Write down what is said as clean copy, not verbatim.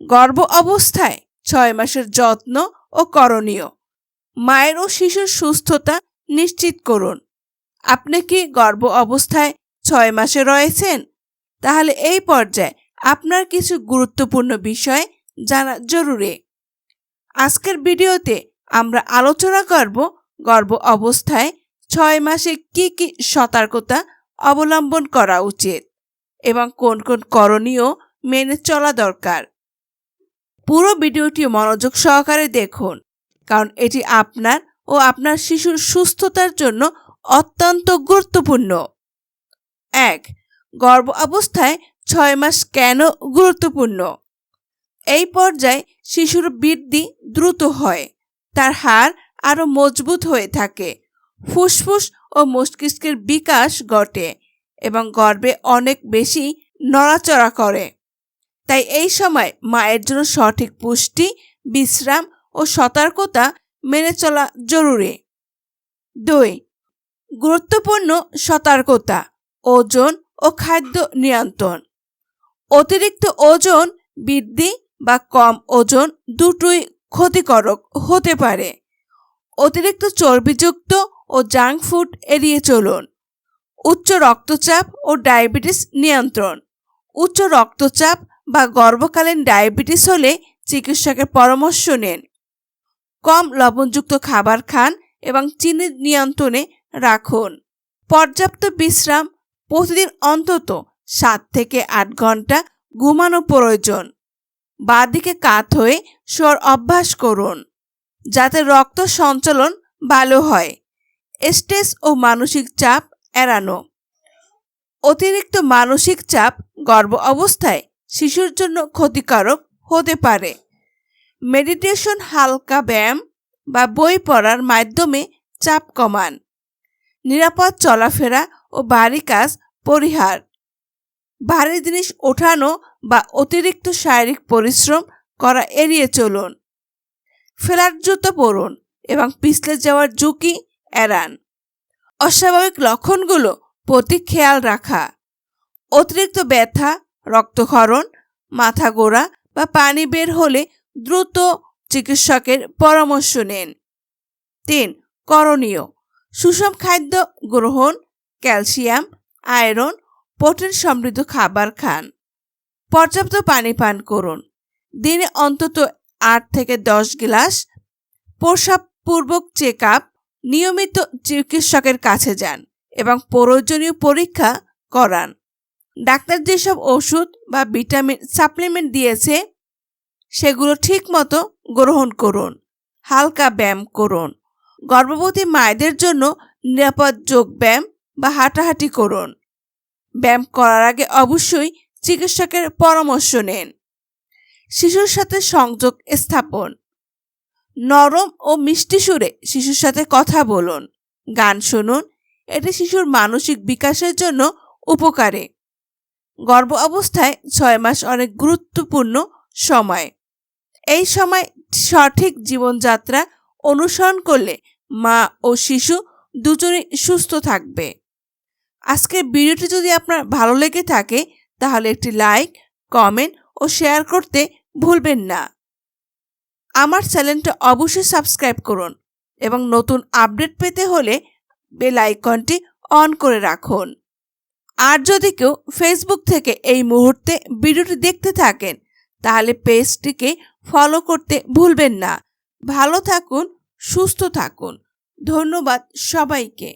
গর্ভ অবস্থায় 6 মাসের যত্ন ও করণীয়। মায়ের ও শিশুর সুস্থতা নিশ্চিত করুন। আপনি কি গর্ভ অবস্থায় 6 মাসে রয়েছেন? তাহলে এই পর্যায়ে আপনার কিছু গুরুত্বপূর্ণ বিষয় জানা জরুরি। আজকের ভিডিওতে আমরা আলোচনা করব গর্ভ অবস্থায় 6 মাসে কি কি সতর্কতা অবলম্বন করা উচিত এবং কোন কোন করণীয় মেনে চলা দরকার। পুরো ভিডিওটি মনোযোগ সহকারে দেখুন, কারণ এটি আপনার ও আপনার শিশুর সুস্থতার জন্য অত্যন্ত গুরুত্বপূর্ণ। 1. গর্ভ অবস্থায় 6 মাস কেন গুরুত্বপূর্ণ? এই পর্যায়ে শিশুর বৃদ্ধি দ্রুত হয়, তার হাড় আরও মজবুত হয়ে থাকে, ফুসফুস ও মস্তিষ্কের বিকাশ ঘটে এবং গর্ভে অনেক বেশি নড়াচড়া করে। তাই এই সময় মায়ের জন্য সঠিক পুষ্টি, বিশ্রাম ও সতর্কতা মেনে চলা জরুরি। 2. গুরুত্বপূর্ণ সতর্কতা: ওজন ও খাদ্য নিয়ন্ত্রণ। অতিরিক্ত ওজন বৃদ্ধি বা কম ওজন দুটোই ক্ষতিকারক হতে পারে। অতিরিক্ত চর্বিযুক্ত ও জাঙ্ক ফুড এড়িয়ে চলুন। উচ্চ রক্তচাপ ও ডায়াবেটিস নিয়ন্ত্রণ। উচ্চ রক্তচাপ বা গর্ভকালীন ডায়াবেটিস হলে চিকিৎসকের পরামর্শ নিন। কম লবণযুক্ত খাবার খান এবং চিনি নিয়ন্ত্রণে রাখুন। পর্যাপ্ত বিশ্রাম: প্রতিদিন অন্তত 7 থেকে 8 ঘন্টা ঘুমানো প্রয়োজন। বাঁদিকে কাত হয়ে শোয়ার অভ্যাস করুন যাতে রক্ত সঞ্চালন ভালো হয়। স্ট্রেস ও মানসিক চাপ এড়ানো। অতিরিক্ত মানসিক চাপ গর্ভ অবস্থায় শিশুর জন্য ক্ষতিকারক হতে পারে। মেডিটেশন, হালকা ব্যায়াম বা বই পড়ার মাধ্যমে চাপ কমান। নিরাপদ চলাফেরা ও ভারী কাজ পরিহার। ভারী জিনিস ওঠানো বা অতিরিক্ত শারীরিক পরিশ্রম করা এড়িয়ে চলুন। ফ্ল্যাট জুতো পরুন এবং পিছলে যাওয়ার ঝুঁকি এড়ান। অস্বাভাবিক লক্ষণগুলো প্রতি খেয়াল রাখা: অতিরিক্ত ব্যথা, রক্তক্ষরণ, মাথা গোড়া বা পানি বের হলে দ্রুত চিকিৎসকের পরামর্শ নিন। 3. করণীয়: সুষম খাদ্য গ্রহণ, ক্যালসিয়াম, আয়রন, প্রোটিন সমৃদ্ধ খাবার খান। পর্যাপ্ত পানি পান করুন। দিনে অন্তত 8 থেকে 10 গ্লাস। প্রসব পূর্বক চেক আপ: নিয়মিত চিকিৎসকের কাছে যান এবং প্রয়োজনীয় পরীক্ষা করান। ডাক্তার যেসব ওষুধ বা ভিটামিন সাপ্লিমেন্ট দিয়েছে সেগুলো ঠিকমতো গ্রহণ করুন। হালকা ব্যায়াম করুন। গর্ভবতী মায়েদের জন্য নিরাপদ যোগ ব্যায়াম বা হাঁটাহাঁটি করুন। ব্যায়াম করার আগে অবশ্যই চিকিৎসকের পরামর্শ নিন। শিশুর সাথে সংযোগ স্থাপন: নরম ও মিষ্টি সুরে শিশুর সাথে কথা বলুন, গান শুনুন। এটি শিশুর মানসিক বিকাশের জন্য উপকারী। গর্ভ অবস্থায় 6 মাস অনেক গুরুত্বপূর্ণ সময়। এই সময় সঠিক জীবনযাত্রা অনুসরণ করলে মা ও শিশু দুজনেই সুস্থ থাকবে। আজকের ভিডিওটি যদি আপনার ভালো লেগে থাকে তাহলে একটি লাইক, কমেন্ট ও শেয়ার করতে ভুলবেন না। আমার চ্যানেলটা অবশ্যই সাবস্ক্রাইব করুন এবং নতুন আপডেট পেতে হলে বেল আইকনটি অন করে রাখুন। আর যদি কেউ ফেসবুক থেকে এই মুহূর্তে ভিডিওটি দেখতে থাকেন তাহলে পেজটিকে ফলো করতে ভুলবেন না। ভালো থাকুন, সুস্থ থাকুন। ধন্যবাদ সবাইকে।